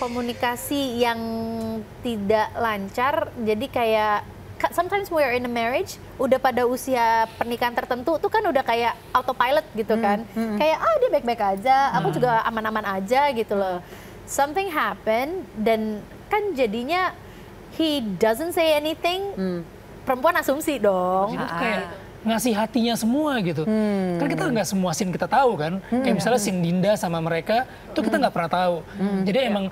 komunikasi yang tidak lancar, jadi kayak sometimes we're in a marriage, udah pada usia pernikahan tertentu tuh kan udah kayak autopilot gitu kan. Kayak dia baik-baik aja, aku juga aman-aman aja gitu loh. Something happen dan kan jadinya he doesn't say anything, perempuan asumsi dong. Itu kayak ngasih hatinya semua gitu. Kan kita nggak semua scene kita tahu kan. Kayak misalnya scene Dinda sama mereka, itu kita nggak pernah tahu. Jadi emang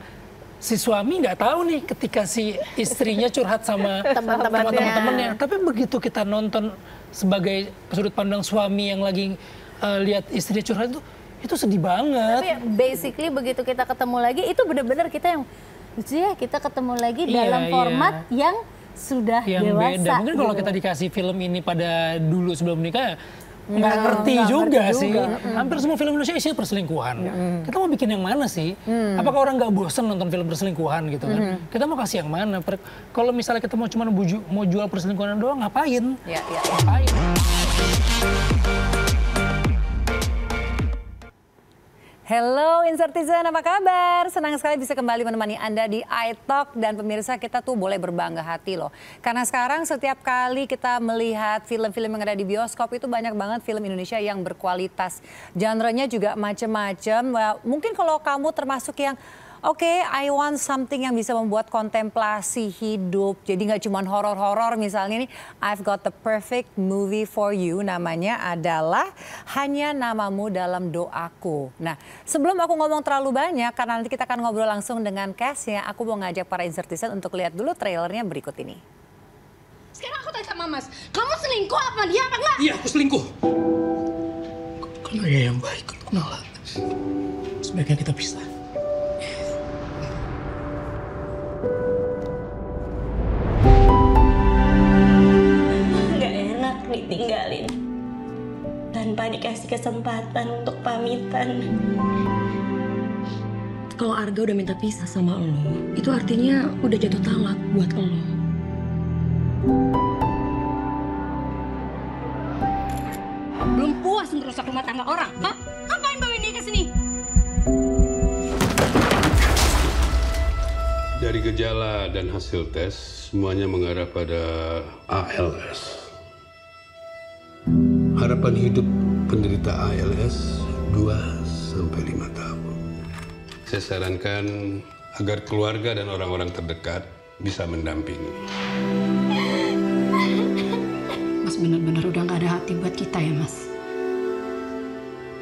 si suami nggak tahu nih ketika si istrinya curhat sama teman-temannya. Tapi begitu kita nonton sebagai sudut pandang suami yang lagi lihat istrinya curhat itu sedih banget. Tapi basically begitu kita ketemu lagi, itu benar-benar kita yang lucu ya, kita ketemu lagi dalam format yang sudah yang dewasa. Beda. Mungkin kalau kita dikasih film ini pada dulu sebelum menikah, nggak ngerti juga sih. Hampir semua film Indonesia isinya perselingkuhan. Kita mau bikin yang mana sih? Apakah orang nggak bosan nonton film perselingkuhan gitu kan? Kita mau kasih yang mana? Kalau misalnya kita mau jual perselingkuhan doang, ngapain? Ngapain? Hello Insertizen, apa kabar? Senang sekali bisa kembali menemani Anda di iTalk, dan pemirsa kita tuh boleh berbangga hati loh. Karena sekarang setiap kali kita melihat film-film yang ada di bioskop itu banyak banget film Indonesia yang berkualitas. Genre-nya juga macem-macem. Mungkin kalau kamu termasuk yang I want something yang bisa membuat kontemplasi hidup. Jadi nggak cuma horor-horor, misalnya nih, I've got the perfect movie for you. Namanya adalah Hanya Namamu Dalam Doaku. Nah, sebelum aku ngomong terlalu banyak, karena nanti kita akan ngobrol langsung dengan cast-nya, aku mau ngajak para Insertizen untuk lihat dulu trailernya berikut ini. Sekarang aku tanya sama Mas, kamu selingkuh apa dia apa enggak? Iya, aku selingkuh. Karena dia yang baik untuk Nala. Sebaiknya kita pisah. Ditinggalin tanpa dikasih kesempatan untuk pamitan. Kalau Arga udah minta pisah sama lo, itu artinya udah jatuh talak buat lo. Belum puas ngerusak rumah tangga orang, hah? Ngapain bawain dia ke sini? Dari gejala dan hasil tes, semuanya mengarah pada ALS. Harapan hidup penderita ALS 2-5 tahun. Saya sarankan agar keluarga dan orang-orang terdekat bisa mendampingi. Mas bener-bener udah gak ada hati buat kita ya, Mas.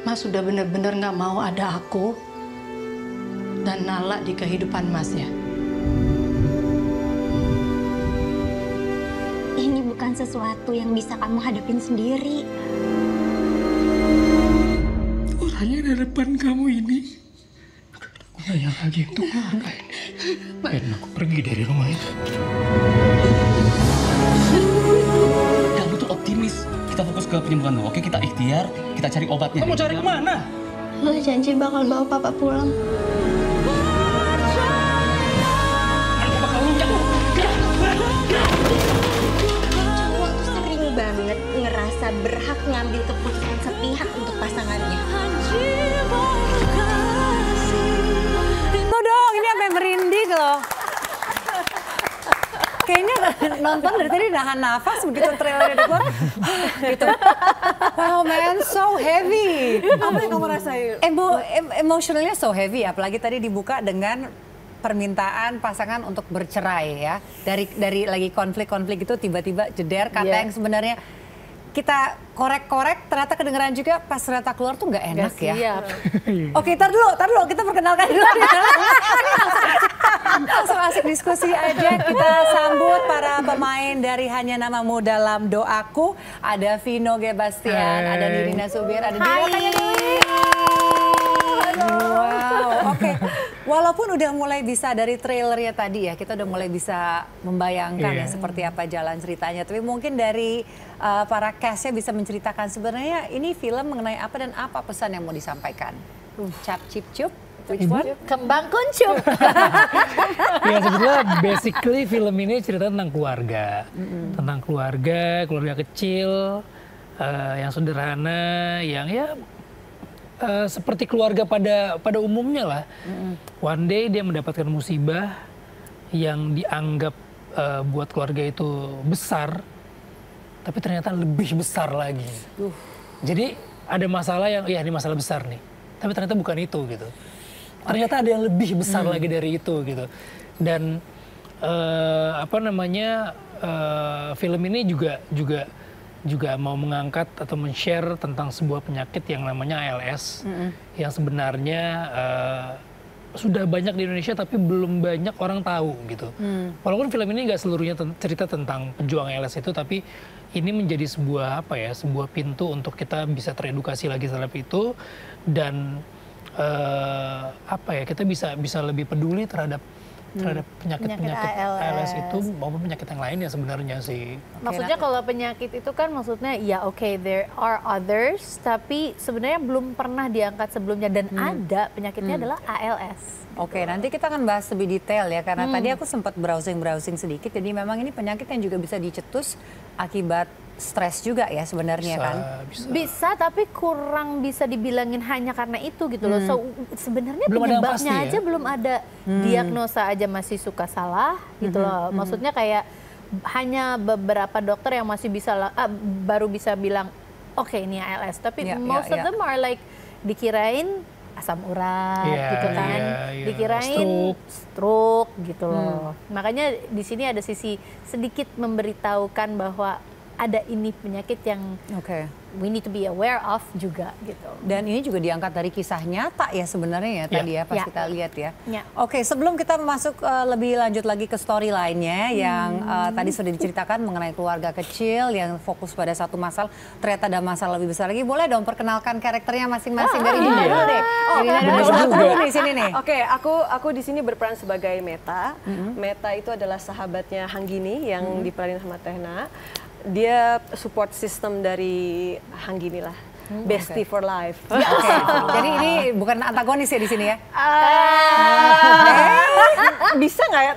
Mas udah bener-bener gak mau ada aku dan Nala di kehidupan Mas ya. Ini bukan sesuatu yang bisa kamu hadapin sendiri. Orangnya di depan kamu ini. Aku nanya lagi untuk ngapain. Biarin aku pergi dari rumah itu. Kamu tuh optimis. Kita fokus ke penyembuhan lo. Oke, kita ikhtiar, kita cari obatnya. Kamu cari kemana? Lo janji bakal bawa papa pulang. Cowok tuh sering banget ngerasa berhak ngambil keputusan sepihak untuk pasangannya. Tuh dong, ini sampai merinding loh. Kayaknya nonton dari tadi nahan nafas begitu trailernya keluar. Gitu. Wow man, so heavy. Apa yang kamu rasain? Emotionalnya so heavy, apalagi tadi dibuka dengan permintaan pasangan untuk bercerai ya. Dari lagi konflik-konflik itu tiba-tiba jeder kata yang sebenarnya kita korek-korek, ternyata kedengeran juga pas ternyata keluar tuh nggak enak ya. Oke, tar dulu, kita perkenalkan dulu. Langsung asik diskusi aja, kita sambut para pemain dari Hanya Namamu Dalam Doaku. Ada Vino Gebastian, ada Nirina Subir, ada Dira Kayani. Wow, oke. Walaupun udah mulai bisa dari trailernya tadi ya, kita udah mulai bisa membayangkan ya seperti apa jalan ceritanya. Tapi mungkin dari para castnya bisa menceritakan sebenarnya ini film mengenai apa dan apa pesan yang mau disampaikan. Cap cip cup, which one? Kembang kuncup. Ya sebetulnya basically film ini cerita tentang keluarga. Tentang keluarga kecil, yang sederhana, yang ya seperti keluarga pada umumnya lah. One day dia mendapatkan musibah yang dianggap buat keluarga itu besar, tapi ternyata lebih besar lagi. Jadi ada masalah yang, ya ini masalah besar nih, tapi ternyata bukan itu gitu. Ternyata ada yang lebih besar lagi dari itu gitu. Dan film ini juga mau mengangkat atau men-share tentang sebuah penyakit yang namanya ALS, yang sebenarnya sudah banyak di Indonesia tapi belum banyak orang tahu gitu. Walaupun film ini nggak seluruhnya cerita tentang pejuang ALS itu, tapi ini menjadi sebuah sebuah pintu untuk kita bisa teredukasi lagi terhadap itu, dan kita bisa lebih peduli terhadap penyakit ALS itu maupun penyakit yang lain ya sebenarnya sih. Maksudnya kalau penyakit itu kan maksudnya ya there are others, tapi sebenarnya belum pernah diangkat sebelumnya, dan ada penyakitnya adalah ALS. Oke, nanti kita akan bahas lebih detail ya, karena tadi aku sempat browsing sedikit, jadi memang ini penyakit yang juga bisa dicetus akibat stres juga ya sebenarnya kan? Bisa, tapi kurang bisa dibilangin hanya karena itu gitu loh. So sebenarnya penyebabnya aja belum ada, diagnosa aja masih suka salah gitu loh. Maksudnya kayak hanya beberapa dokter yang masih baru bisa bilang oke, ini ALS, tapi most of them are like dikirain asam urat gitu kan, dikirain stroke gitu loh. Makanya di sini ada sisi sedikit memberitahukan bahwa ada ini penyakit yang we need to be aware of juga gitu. Dan ini juga diangkat dari kisah nyata ya sebenarnya ya tadi ya pas kita lihat ya. Oke, sebelum kita masuk lebih lanjut lagi ke storyline-nya yang tadi sudah diceritakan mengenai keluarga kecil yang fokus pada satu masalah, ternyata ada masalah lebih besar lagi. Boleh dong perkenalkan karakternya masing-masing dari Dinda dulu deh. Di sini nih. Oke, aku di sini berperan sebagai Meta. Meta itu adalah sahabatnya Hanggini yang diperanin sama Tehna. Dia support system dari Hanggini lah, bestie for life. Jadi ini bukan antagonis ya di sini ya? Bisa nggak ya?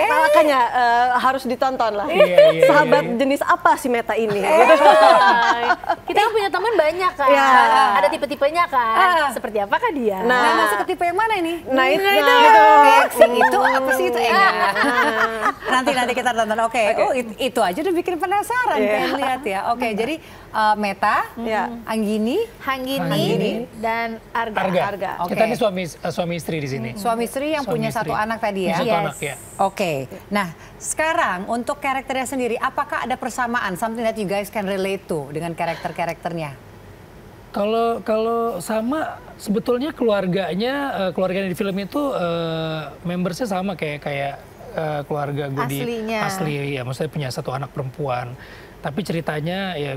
Makanya harus ditonton lah. Sahabat jenis apa si Meta ini? Kita kan punya teman banyak kan, ada tipe-tipenya kan. Seperti apakah dia? Nah, masuk ke tipe yang mana ini? Nah itu apa sih itu? Nanti kita tonton. Oke. Oh itu aja udah bikin penasaran pengen lihat ya. Oke, jadi Meta, Hanggini, dan Arga. Kita ini suami istri di sini. Suami istri yang punya satu anak tadi ya. Satu anak ya. Oke. Nah, sekarang untuk karakternya sendiri, apakah ada persamaan, something that you guys can relate to dengan karakternya? Kalau sama, sebetulnya keluarga di film itu membersnya sama kayak keluarga gue asli ya, maksudnya punya satu anak perempuan. Tapi ceritanya ya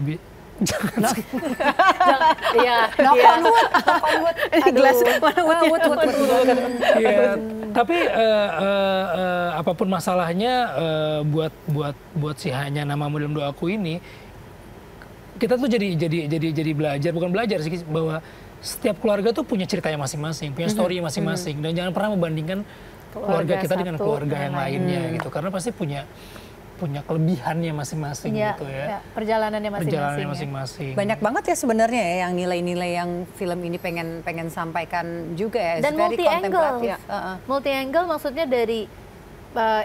tapi apapun masalahnya, buat si Hanya Namamu Dalam Doaku ini, kita tuh jadi bukan belajar sih, bahwa setiap keluarga tuh punya ceritanya masing-masing, punya story masing-masing, dan jangan pernah membandingkan keluarga kita dengan keluarga yang lainnya gitu, karena pasti punya kelebihannya masing-masing gitu ya. Perjalanannya masing-masing. Banyak banget ya sebenarnya ya yang nilai-nilai yang film ini pengen sampaikan juga ya. Dan multi angle maksudnya dari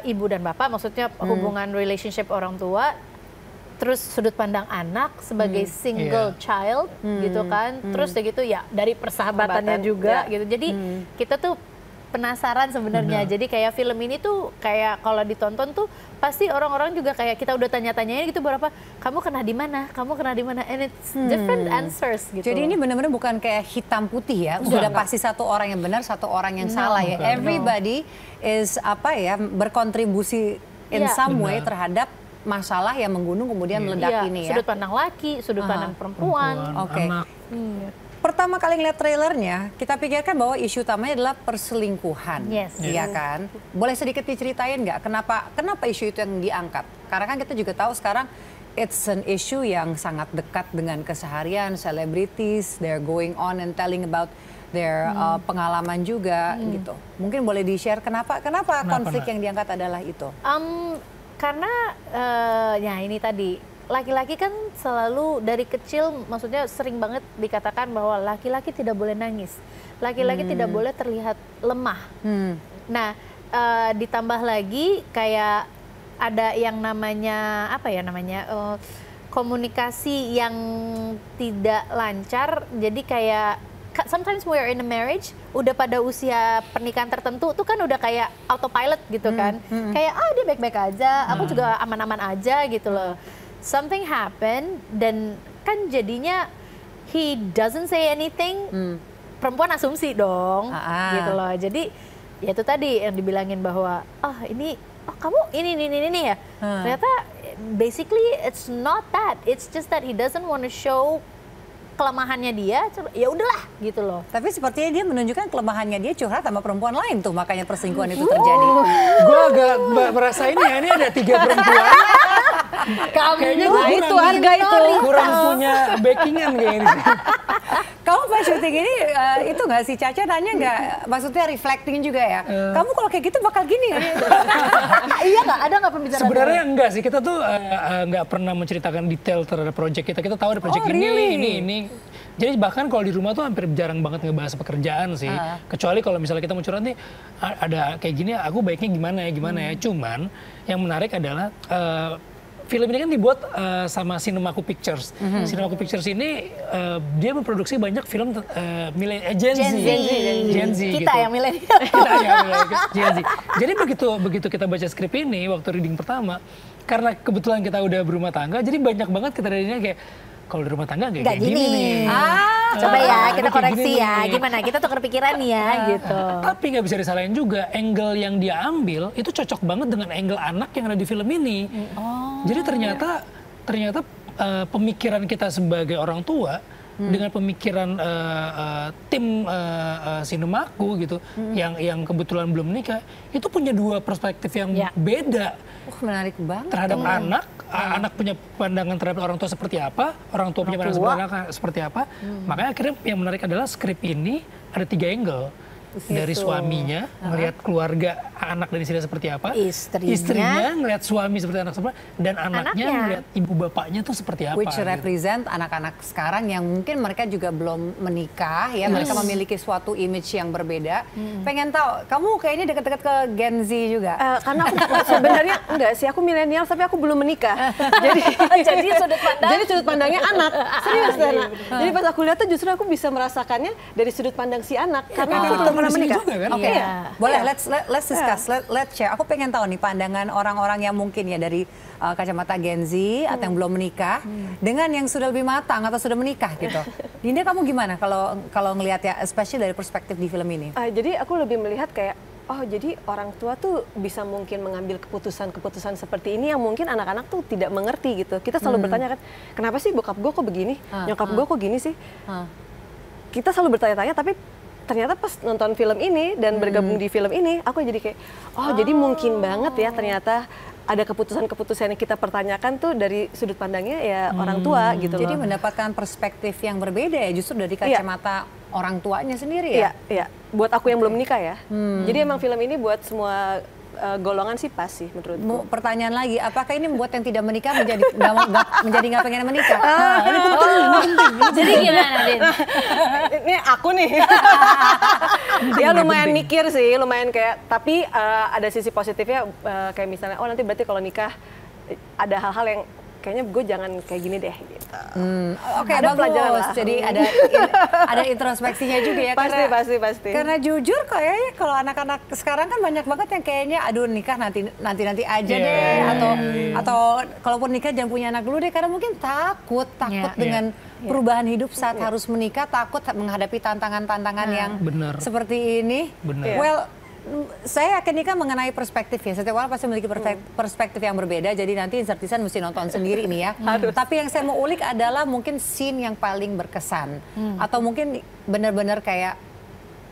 ibu dan bapak, maksudnya hubungan relationship orang tua, terus sudut pandang anak sebagai single child gitu kan, terus gitu ya dari persahabatannya juga gitu. Jadi kita tuh penasaran sebenarnya. Jadi kayak film ini tuh kayak kalau ditonton tuh pasti orang-orang juga kayak kita udah tanya-tanyain gitu, berapa kamu kena di mana, and it's different answers gitu. Jadi ini benar-benar bukan kayak hitam putih ya, sudah pasti satu orang yang benar, satu orang yang salah ya. Everybody is berkontribusi in some way terhadap masalah yang menggunung kemudian meledak ini ya. Sudut pandang laki, sudut pandang perempuan. Oke. Pertama kali ngeliat trailernya, kita pikirkan bahwa isu utamanya adalah perselingkuhan, iya kan? Boleh sedikit diceritain nggak kenapa isu itu yang diangkat? Karena kan kita juga tahu sekarang it's an issue yang sangat dekat dengan keseharian selebritis, they're going on and telling about their pengalaman juga gitu. Mungkin boleh di-share kenapa konflik yang diangkat adalah itu? Karena ya ini tadi laki-laki kan selalu dari kecil, maksudnya sering banget dikatakan bahwa laki-laki tidak boleh nangis, laki-laki tidak boleh terlihat lemah. Nah, ditambah lagi kayak ada yang namanya komunikasi yang tidak lancar, jadi kayak sometimes we're in a marriage, udah pada usia pernikahan tertentu tuh kan udah kayak autopilot gitu kan, kayak dia baik-baik aja, aku juga aman-aman aja gitu loh. Something happen dan kan jadinya he doesn't say anything, perempuan asumsi dong, gitu loh. Jadi ya itu tadi yang dibilangin bahwa kamu ini ya, ternyata basically it's not that, it's just that he doesn't want to show kelemahannya dia, ya udahlah gitu loh. Tapi sepertinya dia menunjukkan kelemahannya dia curhat sama perempuan lain tuh, makanya perselingkuhan itu terjadi. Gue agak merasa ini ada 3 perempuan. Kayaknya gue itu harga itu kurang punya backingan kayak ini. Kamu pas syuting ini itu nggak sih, Caca nanya nggak, maksudnya reflecting juga ya, kamu kalau kayak gitu bakal gini ya? Iya nggak, ada nggak pembicaraan? Sebenarnya enggak sih, kita tuh nggak pernah menceritakan detail terhadap project kita tahu ada project ini. Jadi bahkan kalau di rumah tuh hampir jarang banget ngebahas pekerjaan sih, kecuali kalau misalnya kita mau curhat nih, ada kayak gini, aku baiknya gimana ya. Cuman yang menarik adalah film ini kan dibuat sama Cinemaku Pictures. Cinemaku Pictures ini dia memproduksi banyak film Gen Z. Kita gitu. yang milenial. Gen Z. Jadi begitu kita baca skrip ini waktu reading pertama, karena kebetulan kita udah berumah tangga, jadi banyak banget kita readingnya kayak kalau di rumah tangga kayak gini nih. Coba ya kita koreksi ya, gimana kita tukar pikiran ya gitu. Tapi nggak bisa disalahin juga, angle yang dia ambil itu cocok banget dengan angle anak yang ada di film ini. Jadi ternyata pemikiran kita sebagai orang tua dengan pemikiran tim Cinemaku gitu, yang kebetulan belum menikah, itu punya 2 perspektif yang beda. Menarik banget. Terhadap anak punya pandangan terhadap orang tua seperti apa, orang tua punya pandangan seperti apa. Makanya akhirnya yang menarik adalah skrip ini ada 3 angle. Dari suaminya, melihat keluarga anak dan istrinya seperti apa, istrinya ngelihat suami seperti anak seperti apa, dan anaknya ngelihat ibu bapaknya tuh seperti apa. Which represent anak-anak sekarang yang mungkin mereka juga belum menikah ya, mereka memiliki suatu image yang berbeda. Pengen tahu, kamu kayaknya deket-deket ke Gen Z juga? Karena aku sebenarnya enggak sih, aku milenial tapi aku belum menikah. Jadi sudut pandangnya anak, serius anak. Jadi pas aku lihat tuh justru aku bisa merasakannya dari sudut pandang si anak, karena aku belum pernah menikah. Oke, boleh let's discuss, let's share. Aku pengen tahu nih pandangan orang-orang yang mungkin ya dari kacamata Gen Z atau yang belum menikah dengan yang sudah lebih matang atau sudah menikah gitu. Dinda, kamu gimana kalau ngelihat ya, especially dari perspektif di film ini? Jadi aku lebih melihat kayak jadi orang tua tuh bisa mungkin mengambil keputusan seperti ini yang mungkin anak-anak tuh tidak mengerti gitu. Kita selalu bertanya kan, kenapa sih bokap gue kok begini, nyokap gue kok gini sih? Kita selalu bertanya-tanya, tapi ternyata pas nonton film ini dan bergabung di film ini, aku jadi kayak, jadi mungkin banget ya ternyata ada keputusan-keputusan yang kita pertanyakan tuh dari sudut pandangnya ya orang tua gitu loh. Jadi mendapatkan perspektif yang berbeda ya justru dari kacamata orang tuanya sendiri ya? Iya. Buat aku yang belum menikah ya. Jadi emang film ini buat semua golongan sih pas sih menurutku. Pertanyaan lagi, apakah ini membuat yang tidak menikah menjadi nggak pengen menikah? Ini penting. Jadi gimana, Din? Ini aku nih. Ya lumayan mikir sih, lumayan kayak, tapi ada sisi positifnya kayak misalnya, nanti berarti kalau nikah ada hal-hal yang kayaknya gue jangan kayak gini deh gitu. Oke, ada pelajaran lah. Jadi ada introspeksinya juga ya. Pasti. Karena jujur kayaknya kalau anak-anak sekarang kan banyak banget yang kayaknya aduh nikah nanti aja deh, atau kalaupun nikah jangan punya anak dulu deh, karena mungkin takut dengan perubahan hidup saat harus menikah, takut menghadapi tantangan-tantangan yang seperti ini. Well, saya yakin ini kan mengenai perspektif ya. Setiap orang pasti memiliki perspektif yang berbeda. Jadi nanti Insertisan mesti nonton sendiri nih ya. Tapi yang saya mau ulik adalah mungkin scene yang paling berkesan. Atau mungkin benar-benar kayak,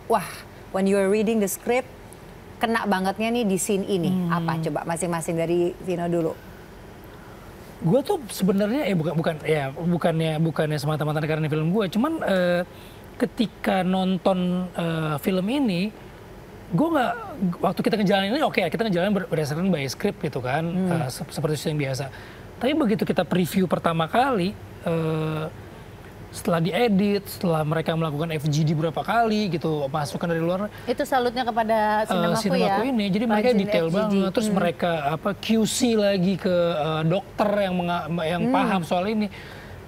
wah, when you are reading the script, kena bangetnya nih di scene ini. Apa coba masing-masing dari Vino dulu? Gue tuh sebenarnya bukannya semata-mata karena film gue. Cuman ketika nonton film ini, gue nggak, waktu kita ngejalanin ini kita ngejalanin berdasarkan by script gitu kan, seperti yang biasa. Tapi begitu kita preview pertama kali, setelah diedit, setelah mereka melakukan FGD berapa kali gitu, masukan dari luar. Itu salutnya kepada Cinemaku ya. Ini, jadi mereka detail banget. Terus mereka QC lagi ke dokter yang paham soal ini.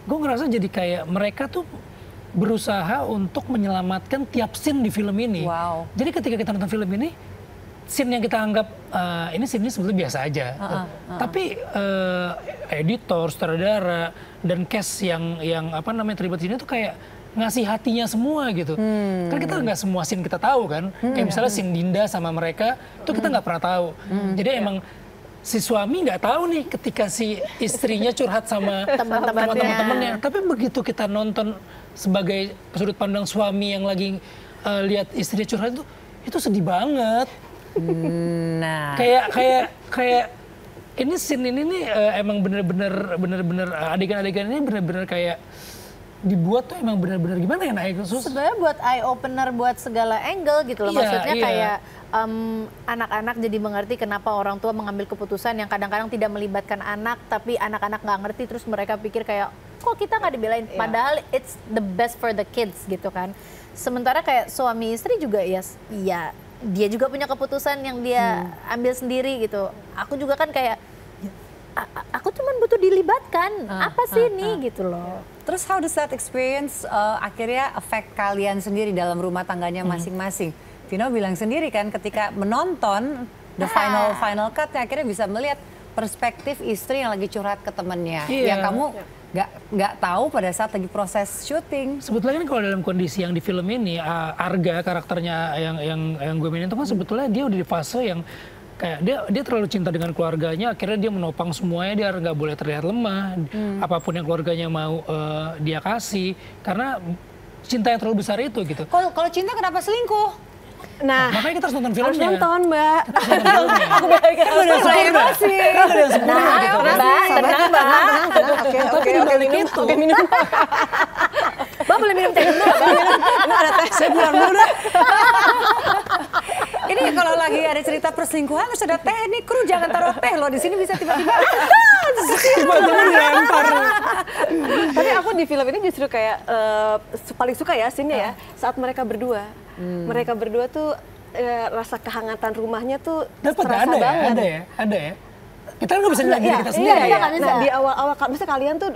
Gue ngerasa jadi kayak mereka tuh berusaha untuk menyelamatkan tiap scene di film ini. Wow. Jadi ketika kita nonton film ini, scene yang kita anggap ini scene ini sebetulnya biasa aja. Tapi editor, sutradara, dan cast yang terlibat di sini tuh kayak ngasih hatinya semua gitu. Kan kita nggak semua scene kita tahu kan. Kayak misalnya scene Dinda sama mereka, itu kita nggak pernah tahu. Jadi emang si suami nggak tahu nih ketika si istrinya curhat sama teman-temannya. Tapi begitu kita nonton sebagai sudut pandang suami yang lagi lihat istrinya curhat itu sedih banget. Nah, kayak ini scene ini nih emang bener-bener adegan-adegan ini bener-bener kayak dibuat tuh emang bener-bener gimana ya naik khusus. Sebenarnya buat eye opener buat segala angle gitu loh. Maksudnya kayak anak-anak jadi mengerti kenapa orang tua mengambil keputusan yang kadang-kadang tidak melibatkan anak, tapi anak-anak nggak ngerti terus mereka pikir kayak kok kita nggak dibelain. Padahal it's the best for the kids gitu kan. Sementara kayak suami istri juga ya dia juga punya keputusan yang dia ambil sendiri gitu. Aku juga kan kayak aku cuman butuh dilibatkan. Apa sih ini gitu loh. Terus how does that experience akhirnya affect kalian sendiri dalam rumah tangganya masing-masing? Vino bilang sendiri kan ketika menonton the final cut akhirnya bisa melihat perspektif istri yang lagi curhat ke temennya. Yang kamu nggak tahu pada saat lagi proses syuting. Sebetulnya kan kalau dalam kondisi yang di film ini, Arga karakternya yang gue mainin itu kan sebetulnya dia udah di fase yang kayak dia terlalu cinta dengan keluarganya, akhirnya dia menopang semuanya, dia nggak boleh terlihat lemah. Apapun yang keluarganya mau dia kasih, karena cinta yang terlalu besar itu gitu. Kalau cinta kenapa selingkuh? Nah, makanya kita harus nonton filmnya. Harus nonton, Mbak. Aku udah emosi. Tenang, Mbak. Oke, minum. Mbak boleh minum teh dulu, Mbak. Saya pulang dulu dah. Ini kalau lagi ada cerita perselingkuhan terus ada teh, ini kru jangan taruh teh loh di sini bisa tiba-tiba. Tiba-tiba dilempar. Tapi aku di film ini justru kayak paling suka ya scene-nya ya saat mereka berdua. Mereka berdua tuh rasa kehangatan rumahnya tuh terasa banget. Ada ya. Kita nggak bisa lihat diri kita sendiri. Nah, di awal-awal, misalnya kalian tuh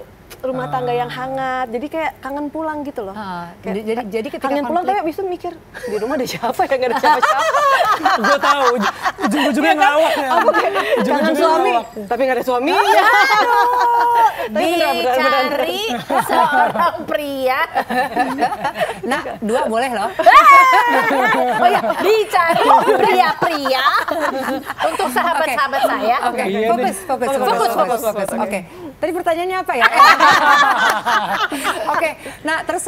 rumah tangga yang hangat, jadi kayak kangen pulang gitu loh. Jadi ketika kangen pulang tapi abis itu mikir di rumah ada siapa ya, nggak ada siapa-siapa. Gue tahu, ujung-ujungnya ngawak ya. Kangen suami, tapi nggak ada suaminya. Dicari seorang pria. Nah, 2 boleh loh. Oh ya, dicari pria-pria untuk sahabat-sahabat saya. Fokus. Oke. Tadi pertanyaannya apa ya? Oke, nah terus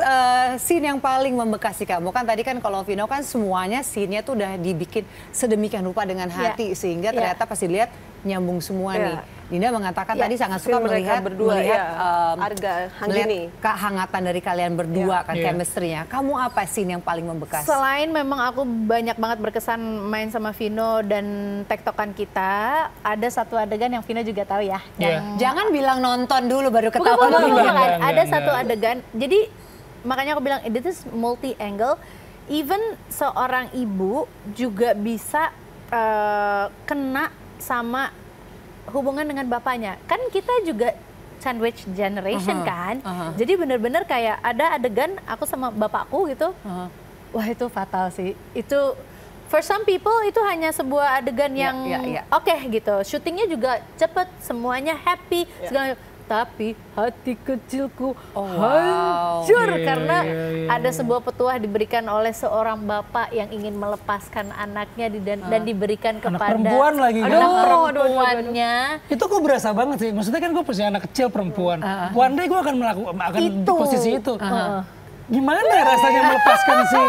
scene yang paling membekas di kamu kan tadi kan kalau Vino kan semuanya scene-nya tuh udah dibikin sedemikian rupa dengan hati sehingga ternyata pas dilihat nyambung semua nih. Dinda mengatakan tadi sangat suka melihat Arga Hanggini, kehangatan dari kalian berdua kan chemistry-nya. Kamu apa scene yang paling membekas? Selain memang aku banyak banget berkesan main sama Vino dan tektokan kita, ada satu adegan yang Vino juga tahu ya. Jangan bilang nonton dulu baru ketahuan. Ada satu adegan. Jadi makanya aku bilang this is multi angle. Even seorang ibu juga bisa kena sama hubungan dengan bapaknya. Kan kita juga sandwich generation kan. Jadi bener-bener kayak ada adegan aku sama bapakku gitu. Wah itu fatal sih. Itu for some people itu hanya sebuah adegan yang oke gitu. Syutingnya juga cepet, semuanya happy. Segala. Tapi hati kecilku hancur karena ada sebuah petuah diberikan oleh seorang bapak yang ingin melepaskan anaknya dan diberikan kepada anak perempuan lagi. Anak perempuannya. Itu kok berasa banget sih. Maksudnya kan gue punya anak kecil perempuan. One day gue akan di posisi itu. Gimana rasanya melepaskan si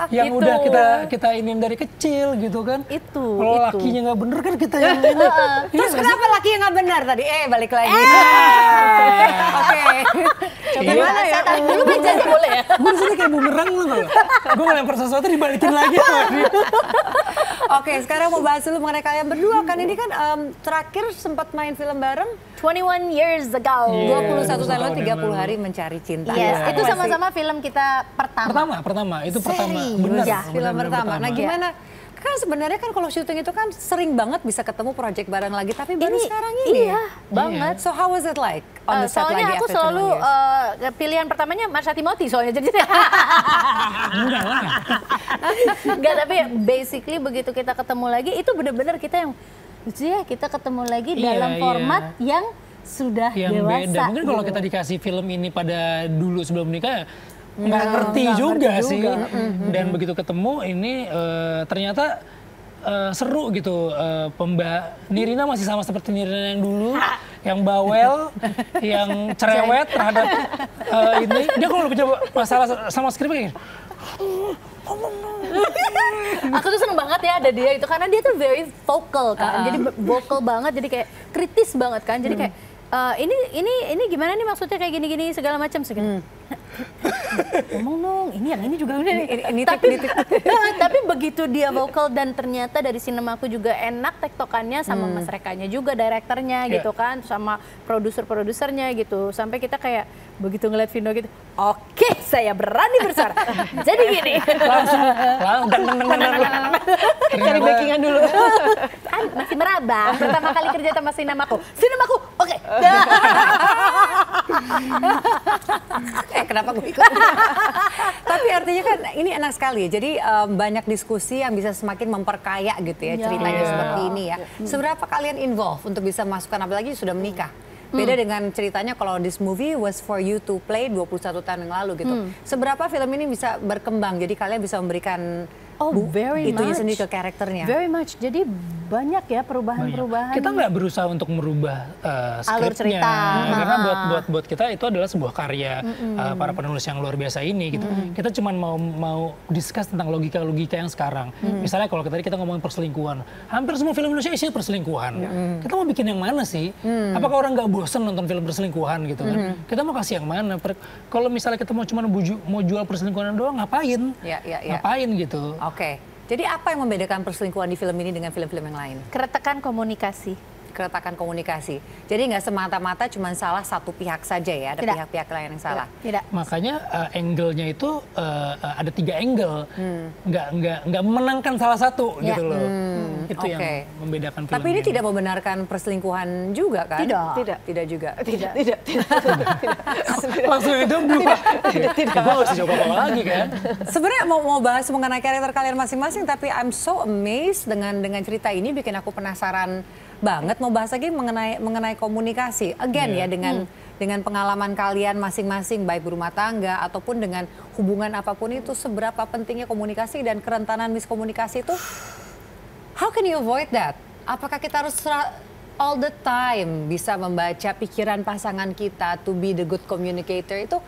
yang udah kita inin dari kecil gitu kan. Kalau lakinya nggak bener kan kita yang ini. Terus kenapa lakinya nggak benar tadi? Balik lagi. Oke. Gimana ya? Dulu janji boleh ya? Gue disini kayak bumerang lu tau. Gue ngelempar sesuatu dibalikin lagi. Oke, sekarang mau bahas dulu mengenai kalian berdua kan ini kan terakhir sempat main film bareng 21 years ago. 21 tahun 30 hari mencari cinta. Yes, itu sama-sama film kita pertama. Pertama, itu pertama. Bener. Ya, film pertama. Nah, gimana? Kan sebenarnya kan kalau syuting itu kan sering banget bisa ketemu project bareng lagi, tapi baru sekarang ini. Iya, banget. So how was it like on the set lagi soalnya aku after 21 selalu years? pilihan pertamanya Marsha Timothy soalnya jadi Enggak lah. enggak, tapi basically begitu kita ketemu lagi itu benar-benar kita yang lucu ya, kita ketemu lagi dalam format yang sudah yang dewasa. beda. Mungkin kalau kita dikasih film ini pada dulu sebelum nikah nggak ngerti juga sih. Dan begitu ketemu ini ternyata seru gitu. Nirina masih sama seperti Nirina yang dulu, yang bawel, yang cerewet terhadap ini. Dia kalau punya masalah sama skrip kayak Aku tuh seneng banget ya ada dia itu karena dia tuh very vocal kan. Jadi vocal banget, jadi kayak kritis banget kan. Jadi kayak ini gimana nih maksudnya kayak gini-gini segala macam segala. Ngomong dong, ini yang ini juga udah nih. Tapi begitu dia vokal dan ternyata dari sinemaku juga enak tektokannya sama Mas Rekanya juga, direkturnya gitu kan, sama produser-produsernya gitu. Sampai kita kayak begitu ngeliat Vino gitu, oke, saya berani bersuara. Jadi gini. langsung Cari backingan dulu. Masih meraba, pertama kali kerja sama sinemaku, oke. Kenapa gue ikut? Tapi artinya kan ini enak sekali ya. Jadi banyak diskusi yang bisa semakin memperkaya gitu ya ceritanya seperti ini ya. Seberapa kalian involve untuk bisa masukkan, apalagi sudah menikah? Beda dengan ceritanya kalau this movie was for you to play 21 tahun yang lalu gitu. Seberapa film ini bisa berkembang jadi kalian bisa memberikan itunya sendiri ke karakternya? Very much. Jadi banyak ya perubahan-perubahan. Kita nggak berusaha untuk merubah alur skripnya, cerita. karena buat kita itu adalah sebuah karya para penulis yang luar biasa ini gitu. Kita cuma mau discuss tentang logika-logika yang sekarang. Misalnya kalau tadi kita ngomongin perselingkuhan, hampir semua film Indonesia isinya perselingkuhan. Kita mau bikin yang mana sih? Apakah orang nggak bosen nonton film perselingkuhan gitu kan? Kita mau kasih yang mana? Kalau misalnya kita mau jual perselingkuhan doang, ngapain? Ngapain gitu? Oke. Jadi apa yang membedakan perselingkuhan di film ini dengan film-film yang lain? Keretakan komunikasi. Keretakan komunikasi. Jadi nggak semata-mata cuma salah satu pihak saja ya, ada pihak-pihak lain yang salah. Tidak. Makanya angle-nya itu ada 3 angle, nggak memenangkan salah satu gitu loh. Itu yang membedakan film. Tapi ini tidak membenarkan perselingkuhan juga kan? Tidak juga. Tidak. Langsung itu tidak. Gue harus jawab apa lagi kan? Sebenarnya mau bahas mengenai karakter kalian masing-masing, tapi I'm so amazed dengan cerita ini bikin aku penasaran banget. Mau bahas lagi mengenai komunikasi. Again ya dengan pengalaman kalian masing-masing baik berumah tangga ataupun dengan hubungan apapun itu, seberapa pentingnya komunikasi dan kerentanan miskomunikasi itu. How can you avoid that? Apakah kita harus all the time bisa membaca pikiran pasangan kita to be the good communicator itu?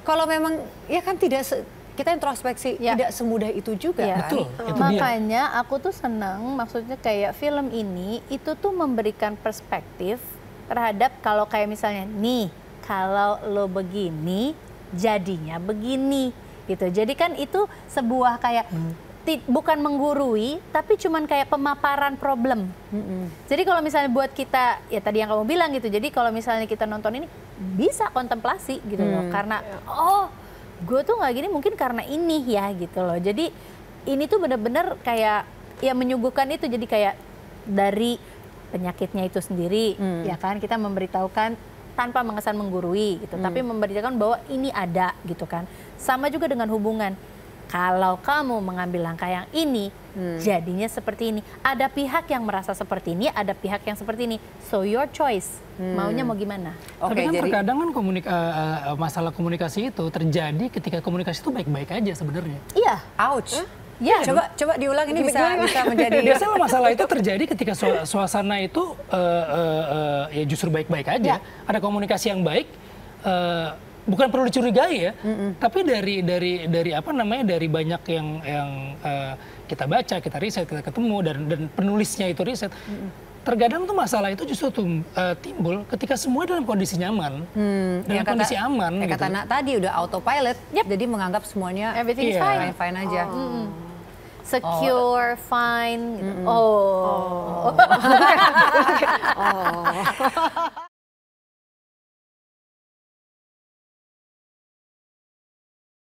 Kalau memang ya kan kita introspeksi tidak semudah itu juga kan? Betul, makanya aku tuh senang, maksudnya kayak film ini itu tuh memberikan perspektif terhadap kalau kayak misalnya nih kalau lo begini jadinya begini gitu. Jadi kan itu sebuah kayak bukan menggurui tapi cuman kayak pemaparan problem. Jadi kalau misalnya buat kita ya tadi yang kamu bilang gitu. Jadi kalau misalnya kita nonton ini bisa kontemplasi gitu loh karena gue tuh nggak gini mungkin karena ini ya gitu loh. Jadi ini tuh bener-bener kayak ya menyuguhkan itu, jadi kayak dari penyakitnya itu sendiri ya kan kita memberitahukan tanpa mengesan menggurui gitu, tapi memberitahukan bahwa ini ada gitu kan. Sama juga dengan hubungan. Kalau kamu mengambil langkah yang ini, jadinya seperti ini. Ada pihak yang merasa seperti ini, ada pihak yang seperti ini. So your choice, maunya mau gimana? Tapi kan terkadang kan masalah komunikasi itu terjadi ketika komunikasi itu baik-baik aja sebenarnya. Iya. Ouch. Ya, coba diulang ini bisa menjadi. Biasanya masalah itu terjadi ketika suasana itu ya justru baik-baik aja. Ada komunikasi yang baik. Bukan perlu dicurigai ya, tapi dari apa namanya, dari banyak yang kita baca, kita riset, kita ketemu dan penulisnya itu riset. Terkadang tuh masalah itu justru timbul ketika semua dalam kondisi nyaman, dalam kondisi aman. Kata Nak tadi udah autopilot, jadi menganggap semuanya everything is fine aja. secure, fine. Gitu. Oh.